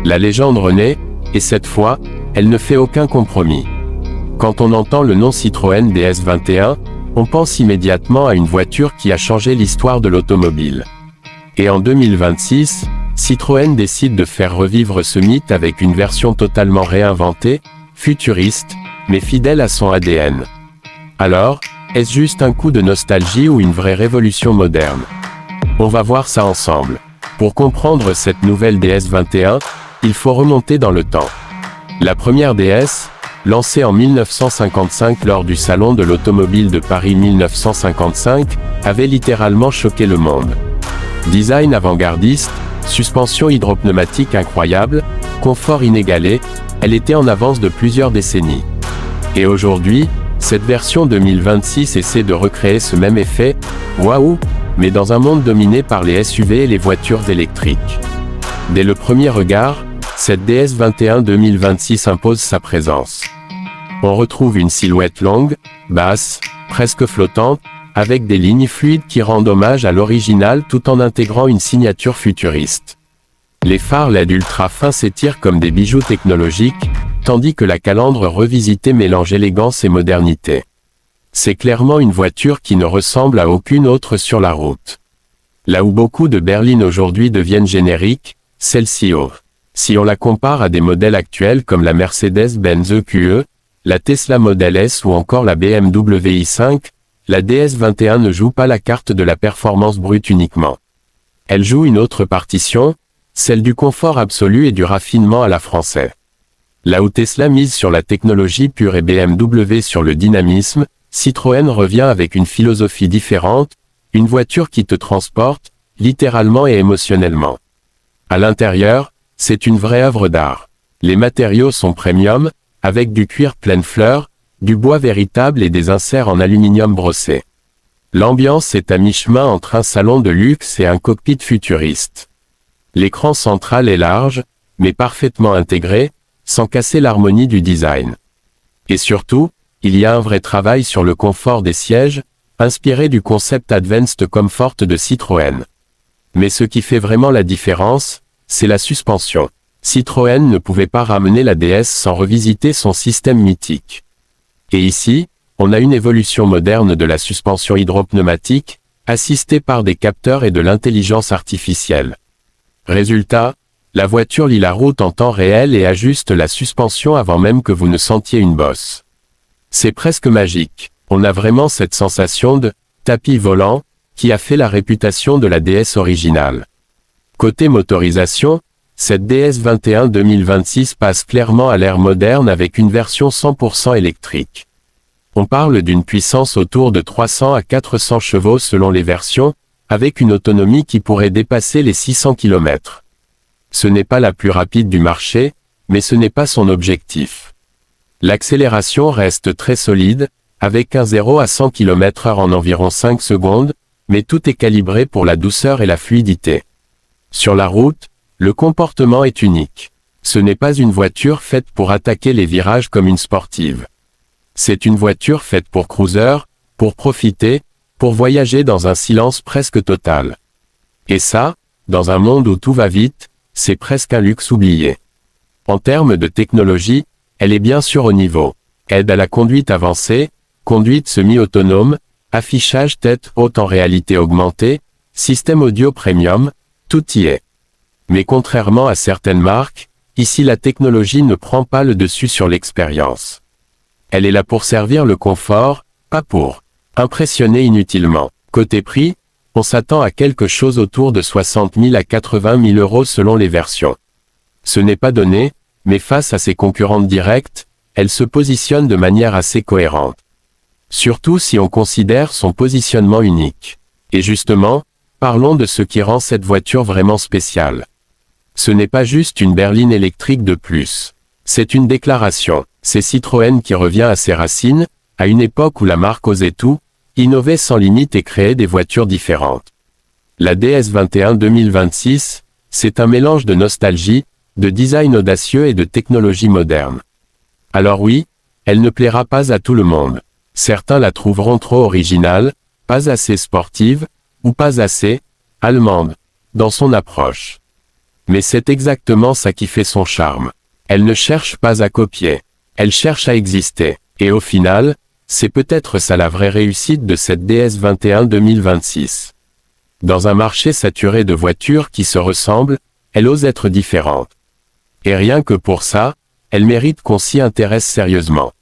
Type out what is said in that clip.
La légende renaît, et cette fois, elle ne fait aucun compromis. Quand on entend le nom Citroën DS21, on pense immédiatement à une voiture qui a changé l'histoire de l'automobile. Et en 2026, Citroën décide de faire revivre ce mythe avec une version totalement réinventée, futuriste, mais fidèle à son ADN. Alors, est-ce juste un coup de nostalgie ou une vraie révolution moderne? On va voir ça ensemble. Pour comprendre cette nouvelle DS21, il faut remonter dans le temps. La première DS, lancée en 1955 lors du Salon de l'Automobile de Paris 1955, avait littéralement choqué le monde. Design avant-gardiste, suspension hydropneumatique incroyable, confort inégalé, elle était en avance de plusieurs décennies. Et aujourd'hui, cette version 2026 essaie de recréer ce même effet, waouh, mais dans un monde dominé par les SUV et les voitures électriques. Dès le premier regard, cette DS21 2026 impose sa présence. On retrouve une silhouette longue, basse, presque flottante, avec des lignes fluides qui rendent hommage à l'original tout en intégrant une signature futuriste. Les phares LED ultra fins s'étirent comme des bijoux technologiques, tandis que la calandre revisitée mélange élégance et modernité. C'est clairement une voiture qui ne ressemble à aucune autre sur la route. Là où beaucoup de berlines aujourd'hui deviennent génériques, celle-ci offre. Si on la compare à des modèles actuels comme la Mercedes-Benz EQE, la Tesla Model S ou encore la BMW i5, la DS21 ne joue pas la carte de la performance brute uniquement. Elle joue une autre partition, celle du confort absolu et du raffinement à la française. Là où Tesla mise sur la technologie pure et BMW sur le dynamisme, Citroën revient avec une philosophie différente, une voiture qui te transporte, littéralement et émotionnellement. À l'intérieur, c'est une vraie œuvre d'art. Les matériaux sont premium, avec du cuir pleine fleur, du bois véritable et des inserts en aluminium brossé. L'ambiance est à mi-chemin entre un salon de luxe et un cockpit futuriste. L'écran central est large, mais parfaitement intégré, sans casser l'harmonie du design. Et surtout, il y a un vrai travail sur le confort des sièges, inspiré du concept Advanced Comfort de Citroën. Mais ce qui fait vraiment la différence, c'est la suspension. Citroën ne pouvait pas ramener la DS sans revisiter son système mythique. Et ici, on a une évolution moderne de la suspension hydropneumatique, assistée par des capteurs et de l'intelligence artificielle. Résultat, la voiture lit la route en temps réel et ajuste la suspension avant même que vous ne sentiez une bosse. C'est presque magique. On a vraiment cette sensation de « tapis volant » qui a fait la réputation de la DS originale. Côté motorisation, cette DS21 2026 passe clairement à l'ère moderne avec une version 100% électrique. On parle d'une puissance autour de 300 à 400 chevaux selon les versions, avec une autonomie qui pourrait dépasser les 600 km. Ce n'est pas la plus rapide du marché, mais ce n'est pas son objectif. L'accélération reste très solide, avec un 0 à 100 km/h en environ 5 secondes, mais tout est calibré pour la douceur et la fluidité. Sur la route, le comportement est unique. Ce n'est pas une voiture faite pour attaquer les virages comme une sportive. C'est une voiture faite pour cruiser, pour profiter, pour voyager dans un silence presque total. Et ça, dans un monde où tout va vite, c'est presque un luxe oublié. En termes de technologie, elle est bien sûr au niveau. Aide à la conduite avancée, conduite semi-autonome, affichage tête haute en réalité augmentée, système audio premium, tout y est. Mais contrairement à certaines marques, ici la technologie ne prend pas le dessus sur l'expérience. Elle est là pour servir le confort, pas pour impressionner inutilement. Côté prix, on s'attend à quelque chose autour de 60 000 à 80 000 euros selon les versions. Ce n'est pas donné, mais face à ses concurrentes directes, elle se positionne de manière assez cohérente. Surtout si on considère son positionnement unique. Et justement, parlons de ce qui rend cette voiture vraiment spéciale. Ce n'est pas juste une berline électrique de plus. C'est une déclaration. C'est Citroën qui revient à ses racines, à une époque où la marque osait tout, innover sans limite et créer des voitures différentes. La DS21 2026, c'est un mélange de nostalgie, de design audacieux et de technologie moderne. Alors oui, elle ne plaira pas à tout le monde. Certains la trouveront trop originale, pas assez sportive, ou pas assez allemande, dans son approche. Mais c'est exactement ça qui fait son charme. Elle ne cherche pas à copier. Elle cherche à exister. Et au final, c'est peut-être ça la vraie réussite de cette DS21 2026. Dans un marché saturé de voitures qui se ressemblent, elle ose être différente. Et rien que pour ça, elle mérite qu'on s'y intéresse sérieusement.